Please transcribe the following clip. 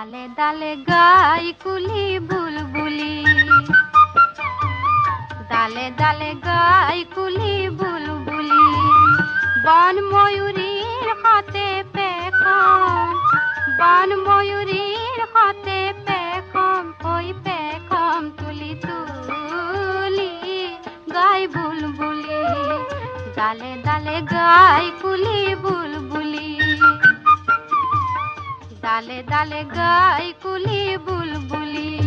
ডালে ডালে গাই কুলি বুলবুলি, ডালে ডালে গাই কুলি বুলবুলি। বন ময়ূরীর হাতে পেখম, বন ময়ূরীর হাতে পেখম, ওই পেখম তুলি তুলি গাই বুলবুলি। ডালে ডালে গাই কুলি বুলবুলি, ডালে ডালে গাই কুলি বুলবুলি।